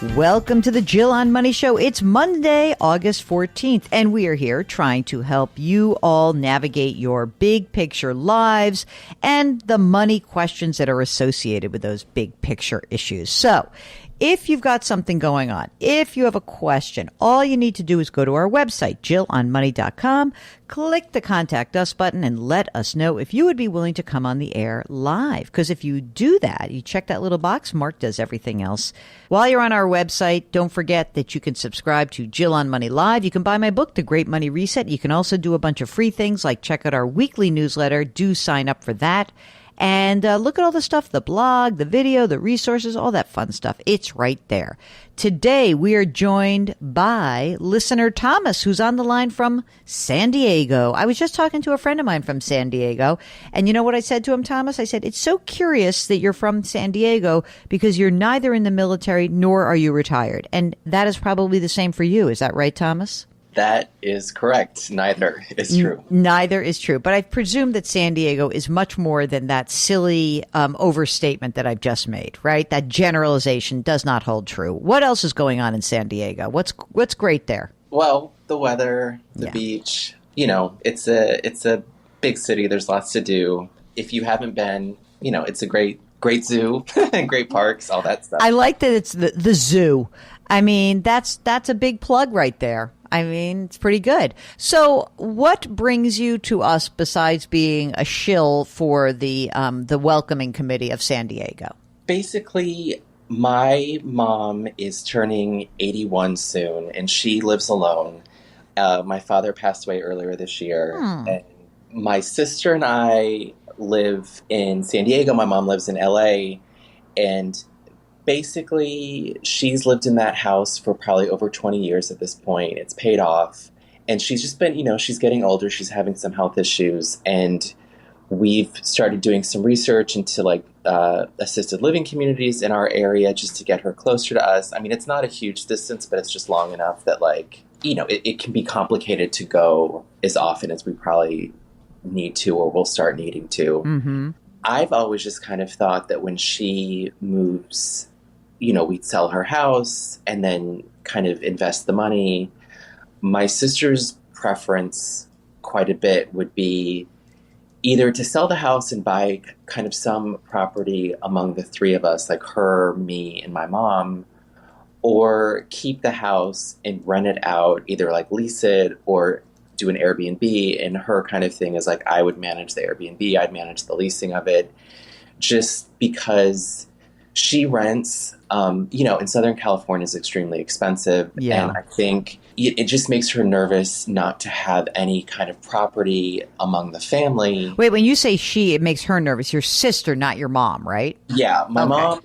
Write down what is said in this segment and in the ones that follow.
Welcome to the Jill on Money Show. It's Monday, August 14th, and we are here trying to help you all navigate your big picture lives and the money questions that are associated with those big picture issues. So, if you've got something going on, if you have a question, all you need to do is go to our website, JillOnMoney.com, click the Contact Us button, and let us know if you would be willing to come on the air live. Because if you do that, you check that little box, Mark does everything else. While you're on our website, don't forget that you can subscribe to Jill on Money Live. You can buy my book, The Great Money Reset. You can also do a bunch of free things like check out our weekly newsletter. Do sign up for that. And look at all the stuff, the blog, the video, the resources, all that fun stuff. It's right there. Today, we are joined by listener Thomas, who's on the line from San Diego. I was just talking to a friend of mine from San Diego. And you know what I said to him, Thomas? I said, it's so curious that you're from San Diego because you're neither in the military nor are you retired. And that is probably the same for you. Is that right, Thomas? That is correct. Neither is true. Neither is true. But I presume that San Diego is much more than that silly overstatement that I've just made, right? That generalization does not hold true. What else is going on in San Diego? What's great there? Well, the weather, the beach. You know, it's a big city. There's lots to do. If you haven't been, you know, it's a great zoo and great parks, all that stuff. I like that it's the zoo. I mean, that's a big plug right there. I mean, it's pretty good. So what brings you to us besides being a shill for the welcoming committee of San Diego? Basically, my mom is turning 81 soon, and she lives alone. My father passed away earlier this year. And my sister and I live in San Diego. My mom lives in LA. And basically, she's lived in that house for probably over 20 years at this point. It's paid off. And she's just been, you know, she's getting older. She's having some health issues. And we've started doing some research into like assisted living communities in our area just to get her closer to us. I mean, it's not a huge distance, but it's just long enough that like, you know, it can be complicated to go as often as we probably need to or will start needing to. Mm-hmm. I've always just kind of thought that when she moves, you know, we'd sell her house and then kind of invest the money. My sister's preference quite a bit would be either to sell the house and buy kind of some property among the three of us, like her, me, and my mom, or keep the house and rent it out, either like lease it or do an Airbnb. And her kind of thing is like, I would manage the Airbnb, I'd manage the leasing of it, just because she rents, you know, in Southern California is extremely expensive. Yeah. And I think it just makes her nervous not to have any kind of property among the family. Wait, when you say she, it makes her nervous. Your sister, not your mom, right? Yeah. My mom,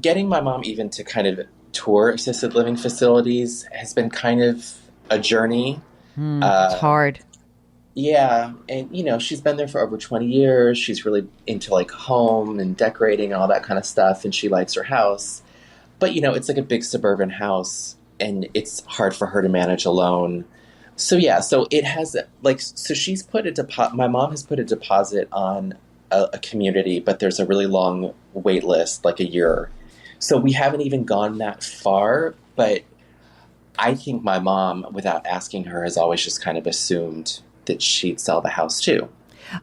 getting my mom even to kind of tour assisted living facilities has been kind of a journey. It's hard. Yeah. And, you know, she's been there for over 20 years. She's really into like home and decorating and all that kind of stuff. And she likes her house. But, you know, it's like a big suburban house and it's hard for her to manage alone. So, yeah. So it has like, so she's put a deposit. My mom has put a deposit on a community, but there's a really long wait list, like a year. So we haven't even gone that far. But I think my mom, without asking her, has always just kind of assumed that she'd sell the house too.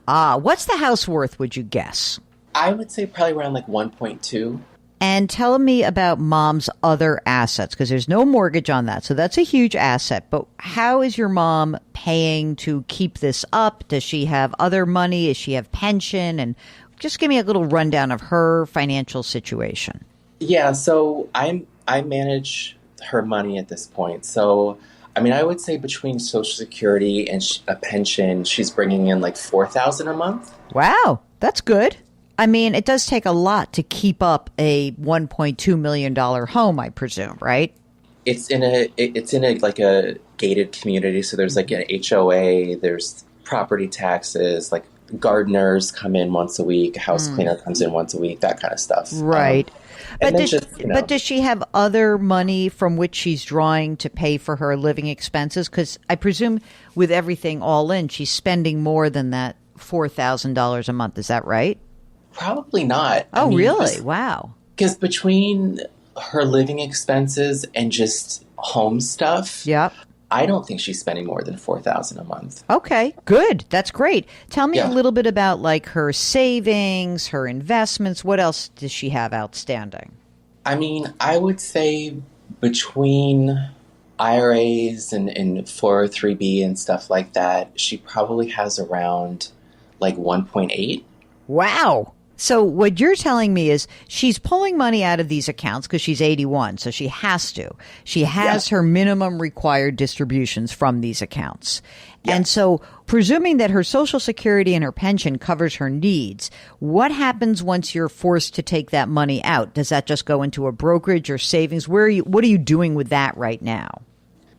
What's the house worth, would you guess? I would say probably around like 1.2. And tell me about mom's other assets, because there's no mortgage on that. So that's a huge asset. But how is your mom paying to keep this up? Does she have other money? Does she have pension? And just give me a little rundown of her financial situation. Yeah, so I manage her money at this point. So, I mean, I would say between Social Security and a pension, she's bringing in like $4,000 a month. Wow, that's good. I mean, it does take a lot to keep up a $1.2 million home, I presume, right? It's in a like a gated community. So there's like an HOA, there's property taxes, like gardeners come in once a week, a house cleaner comes in once a week, that kind of stuff. Right. But But does she have other money from which she's drawing to pay for her living expenses? Because I presume with everything all in, she's spending more than that $4,000 a month. Is that right? Probably not. Oh, really? Wow. Because between her living expenses and just home stuff, Yep. I don't think she's spending more than 4,000 a month. Okay, good. That's great. Tell me a Yeah. little bit about like her savings, her investments. What else does she have outstanding? I mean, I would say between IRAs and 403B and stuff like that, she probably has around like 1.8. Wow. So what you're telling me is she's pulling money out of these accounts because she's 81, so she has to. She has her minimum required distributions from these accounts. Yeah. And so presuming that her Social Security and her pension covers her needs, what happens once you're forced to take that money out? Does that just go into a brokerage or savings? What are you doing with that right now?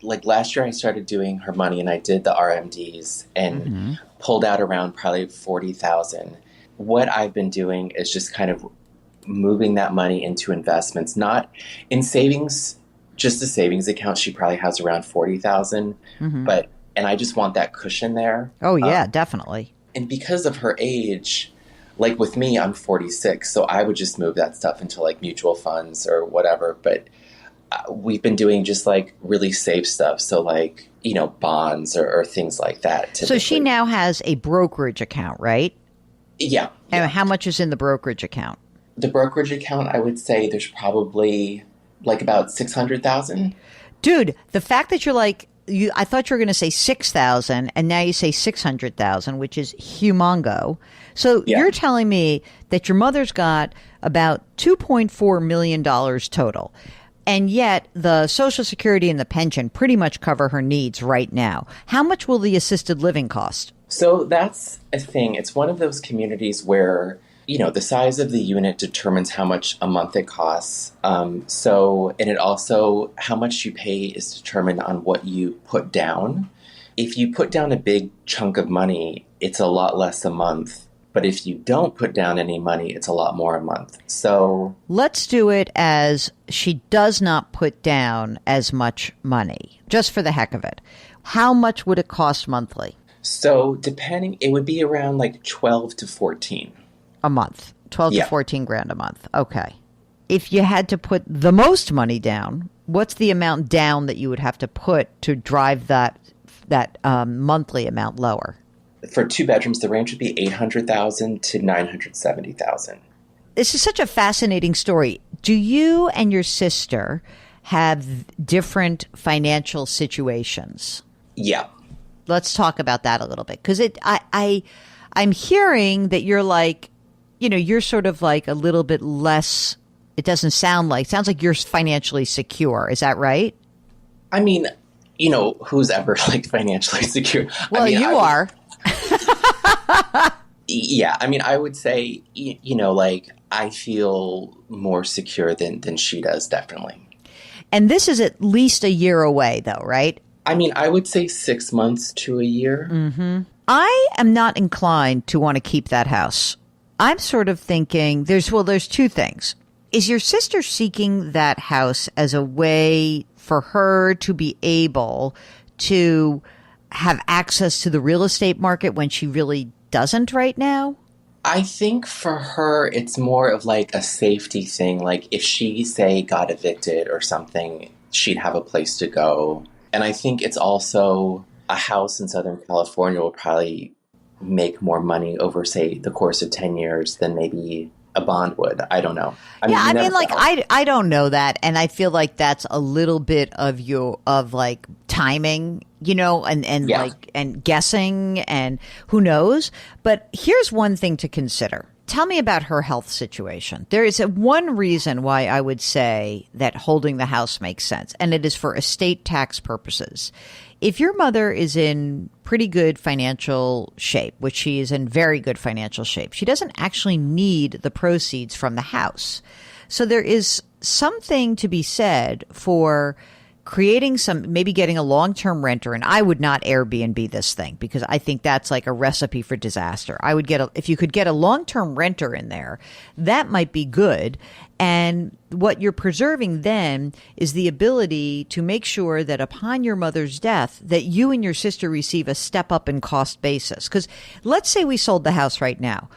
Like last year I started doing her money and I did the RMDs and pulled out around probably 40,000. What I've been doing is just kind of moving that money into investments, not in savings, just a savings account. She probably has around 40,000, and I just want that cushion there. Oh, yeah, definitely. And because of her age, like with me, I'm 46, so I would just move that stuff into like mutual funds or whatever. But we've been doing just like really safe stuff. So like, bonds or things like that. So she typically. now has a brokerage account, right? Yeah. And how much is in the brokerage account? The brokerage account, I would say there's probably like about 600,000. Dude, the fact that you're like, I thought you were going to say 6,000 and now you say 600,000, which is humongo. So Yeah. you're telling me that your mother's got about $2.4 million total. And yet the Social Security and the pension pretty much cover her needs right now. How much will the assisted living cost? So that's a thing. It's one of those communities where, the size of the unit determines how much a month it costs. And it also, how much you pay is determined on what you put down. If you put down a big chunk of money, it's a lot less a month. But if you don't put down any money, it's a lot more a month. So let's do it as she does not put down as much money, just for the heck of it. How much would it cost monthly? So it would be around like 12 to 14. A month. 12 Yeah. to 14 grand a month. Okay. If you had to put the most money down, what's the amount down that you would have to put to drive that monthly amount lower? For 2 bedrooms, the range would be 800,000 to 970,000. This is such a fascinating story. Do you and your sister have different financial situations? Yeah. Let's talk about that a little bit, because I'm hearing that you're like, you're sort of like a little bit less. It sounds like you're financially secure. Is that right? I mean, who's ever like financially secure? Well, I mean, you are. Yeah. I mean, I would say, like I feel more secure than she does, definitely. And this is at least a year away, though, right? I mean, I would say 6 months to a year. I am not inclined to want to keep that house. I'm sort of thinking there's two things. Is your sister seeking that house as a way for her to be able to have access to the real estate market when she really doesn't right now? I think for her, it's more of like a safety thing. Like if she, say, got evicted or something, she'd have a place to go. And I think it's also a house in Southern California will probably make more money over, say, the course of 10 years than maybe a bond would. I don't know. I mean, like I don't know that. And I feel like that's a little bit of like timing, and Yeah. like, and guessing and who knows. But here's one thing to consider. Tell me about her health situation. There is one reason why I would say that holding the house makes sense, and it is for estate tax purposes. If your mother is in pretty good financial shape, which she is in very good financial shape, she doesn't actually need the proceeds from the house. So there is something to be said for creating maybe getting a long-term renter. And I would not Airbnb this thing because I think that's like a recipe for disaster. I would if you could get a long-term renter in there, that might be good. And what you're preserving then is the ability to make sure that upon your mother's death, that you and your sister receive a step up in cost basis. Because let's say we sold the house right now.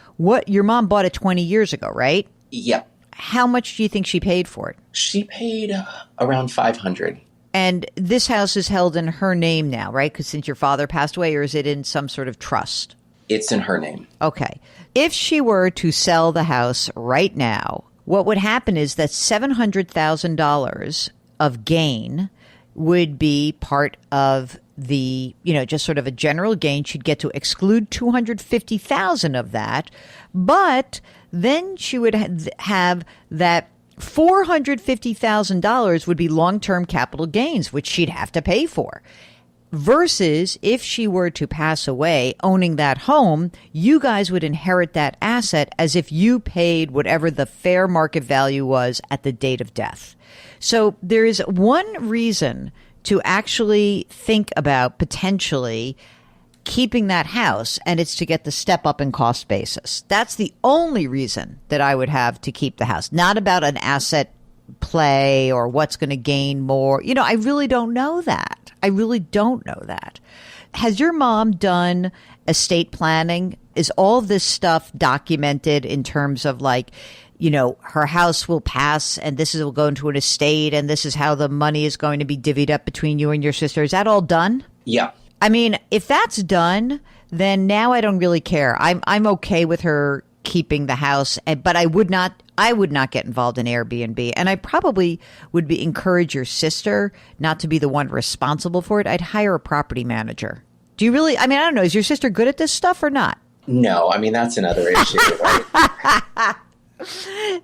Your mom bought it 20 years ago, right? Yep. how much do you think she paid for it? She paid around 500. And this house is held in her name now, right? Because since your father passed away, or is it in some sort of trust? It's in her name. Okay. If she were to sell the house right now, what would happen is that $700,000 of gain would be part of the, just sort of a general gain. She'd get to exclude $250,000 of that, but then she would have that $450,000 would be long-term capital gains, which she'd have to pay for. Versus if she were to pass away owning that home, you guys would inherit that asset as if you paid whatever the fair market value was at the date of death. So there is one reason to actually think about potentially keeping that house, and it's to get the step up in cost basis. That's the only reason that I would have to keep the house, not about an asset play or what's going to gain more. I really don't know that. I really don't know that. Has your mom done estate planning? Is all this stuff documented in terms of her house will pass and will go into an estate and this is how the money is going to be divvied up between you and your sister? Is that all done? Yeah. I mean, if that's done, then now I don't really care. I'm okay with her keeping the house, but I would not get involved in Airbnb, and I probably would encourage your sister not to be the one responsible for it. I'd hire a property manager. Do you really? I mean, I don't know. Is your sister good at this stuff or not? No, I mean that's another issue, right?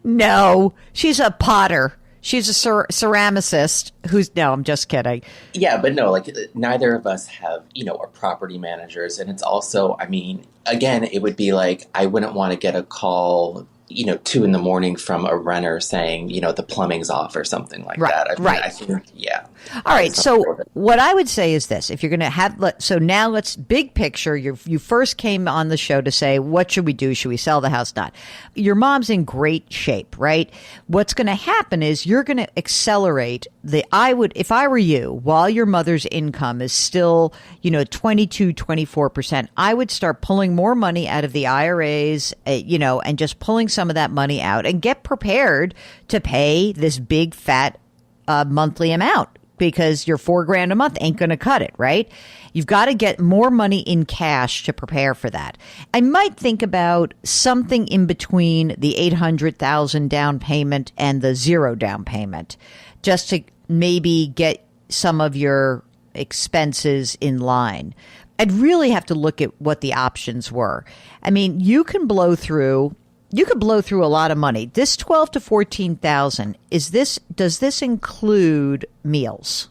No, she's a potter. She's a ceramicist no, I'm just kidding. Yeah, but no, neither of us have, are property managers. And it's also, I mean, again, it would be I wouldn't want to get a call, 2 a.m. from a renter saying, the plumbing's off or something like that. I think, yeah. All right. So what I would say is this, if you're going to so now let's big picture. You first came on the show to say, what should we do? Should we sell the house? Not. Your mom's in great shape, right? What's going to happen is you're going to accelerate if I were you, while your mother's income is still, 22, 24%, I would start pulling more money out of the IRAs, and just pulling some of that money out and get prepared to pay this big fat monthly amount, because your $4,000 a month ain't going to cut it, right? You've got to get more money in cash to prepare for that. I might think about something in between the $800,000 down payment and the zero down payment, just to maybe get some of your expenses in line. I'd really have to look at what the options were. I mean, you could blow through a lot of money. This 12 to 14,000, does this include meals?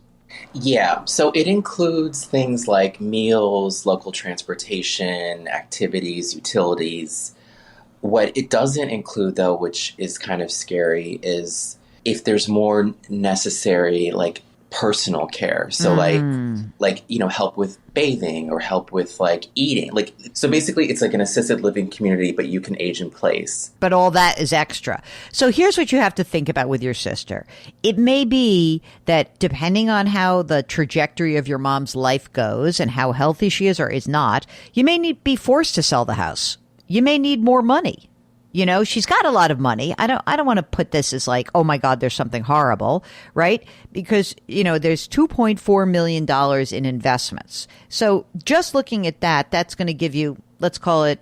Yeah, so it includes things like meals, local transportation, activities, utilities. What it doesn't include, though, which is kind of scary, is if there's more necessary, personal care. So help with bathing or help with eating. So basically it's an assisted living community, but you can age in place. But all that is extra. So here's what you have to think about with your sister. It may be that depending on how the trajectory of your mom's life goes and how healthy she is or is not, you may be forced to sell the house. You may need more money. She's got a lot of money. I don't want to put this as oh my God, there's something horrible, right? Because, there's $2.4 million in investments. So just looking at that's going to give you, let's call it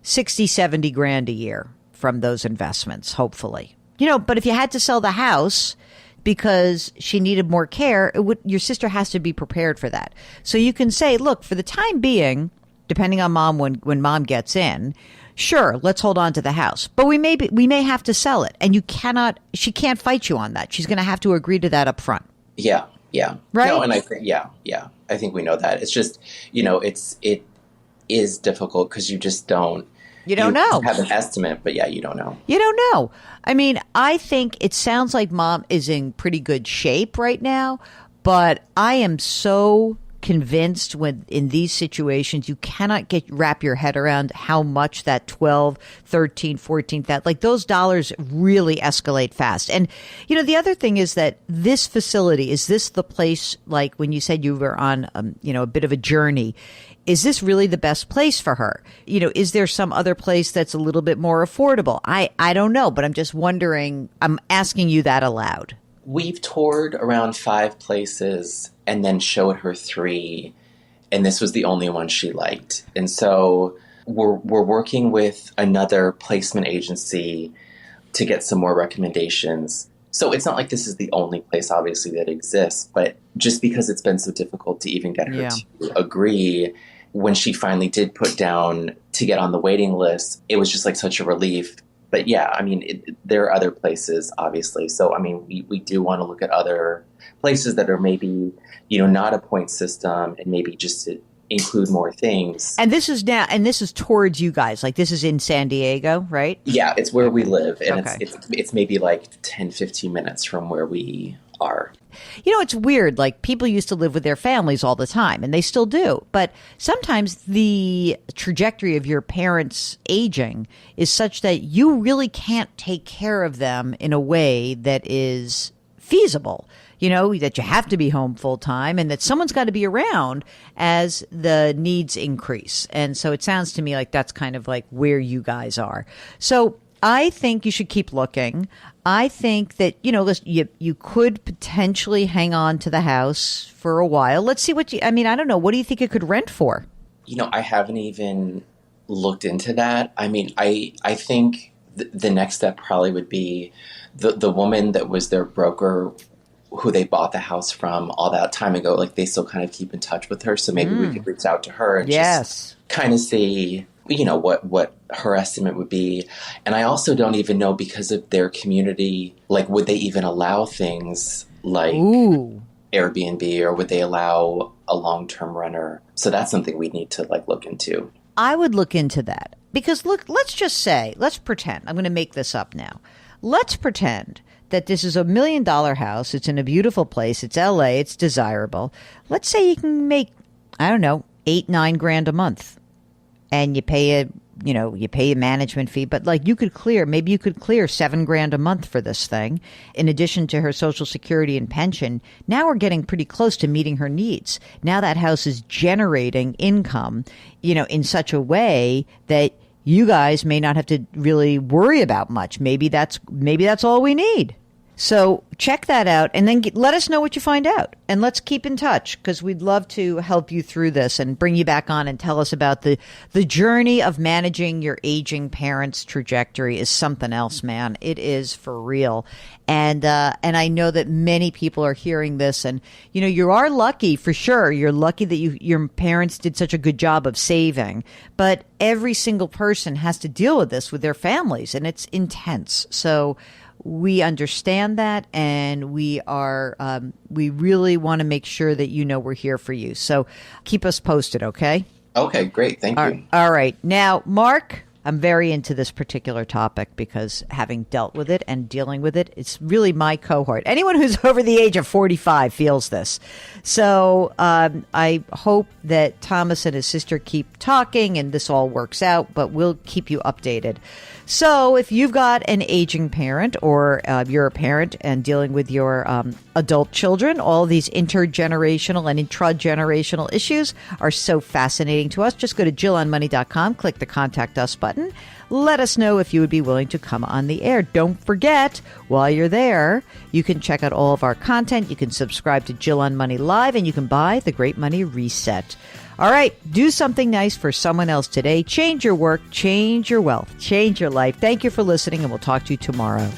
60, 70 grand a year from those investments, hopefully. But if you had to sell the house because she needed more care, your sister has to be prepared for that. So you can say, look, for the time being, depending on mom, when mom gets in, sure, let's hold on to the house, but we may have to sell it, and she can't fight you on that. She's going to have to agree to that up front. Yeah. Right. No, and I think we know that. It's just, it is difficult because you just don't. You don't know. You have an estimate, but you don't know. You don't know. I mean, I think it sounds like mom is in pretty good shape right now, but I am so convinced in these situations, you cannot wrap your head around how much that 12, 13, 14, those dollars really escalate fast. And, the other thing is that this facility, is this the place, when you said you were on, a bit of a journey, is this really the best place for her? You know, is there some other place that's a little bit more affordable? I don't know, but I'm just wondering, I'm asking you that aloud. We've toured around 5 places and then showed her 3, and this was the only one she liked. And so we're working with another placement agency to get some more recommendations. So it's not like this is the only place, obviously, that exists, but just because it's been so difficult to even get her to agree, when she finally did put down to get on the waiting list, it was just like such a relief. But yeah, I mean, there are other places, obviously. So, I mean, we do want to look at other places that are maybe, not a point system and maybe just to include more things. And this is towards you guys. Like, this is in San Diego, right? Yeah, it's where we live. And Okay. it's maybe like 10, 15 minutes from where we are. It's weird. Like, people used to live with their families all the time, and they still do. But sometimes the trajectory of your parents aging is such that you really can't take care of them in a way that is feasible. That you have to be home full time and that someone's got to be around as the needs increase. And so it sounds to me like that's kind of like where you guys are. So I think you should keep looking. I think that, listen, you could potentially hang on to the house for a while. Let's see I don't know. What do you think it could rent for? I haven't even looked into that. I mean, I think the next step probably would be the woman that was their broker who they bought the house from all that time ago. Like, they still kind of keep in touch with her. So maybe we could reach out to her and just kind of see, what her estimate would be. And I also don't even know, because of their community, like, would they even allow things like Airbnb, or would they allow a long-term renter? So that's something we need to look into. I would look into that because let's pretend, I'm going to make this up now. Let's pretend that this is $1 million house. It's in a beautiful place. It's LA. It's desirable. Let's say you can make, I don't know, $8-9 grand a month, and you pay a management fee, but maybe you could clear $7 grand a month for this thing. In addition to her Social Security and pension, now we're getting pretty close to meeting her needs. Now that house is generating income, in such a way that you guys may not have to really worry about much. Maybe that's all we need. So check that out, and then let us know what you find out. And let's keep in touch, because we'd love to help you through this and bring you back on and tell us about the journey of managing your aging parents' trajectory is something else, man. It is for real. And I know that many people are hearing this, and, you are lucky for sure. You're lucky that your parents did such a good job of saving, but every single person has to deal with this with their families, and it's intense. So we understand that, and we really want to make sure that we're here for you. So keep us posted, okay? Okay, great. Thank you. All right. Now, Mark, I'm very into this particular topic because having dealt with it and dealing with it, it's really my cohort. Anyone who's over the age of 45 feels this. So I hope that Thomas and his sister keep talking and this all works out, but we'll keep you updated. So if you've got an aging parent, or you're a parent and dealing with your adult children, all these intergenerational and intragenerational issues are so fascinating to us. Just go to JillOnMoney.com, click the Contact Us button. Let us know if you would be willing to come on the air. Don't forget, while you're there, you can check out all of our content. You can subscribe to Jill on Money Live, and you can buy The Great Money Reset. All right, do something nice for someone else today. Change your work, change your wealth, change your life. Thank you for listening, and we'll talk to you tomorrow.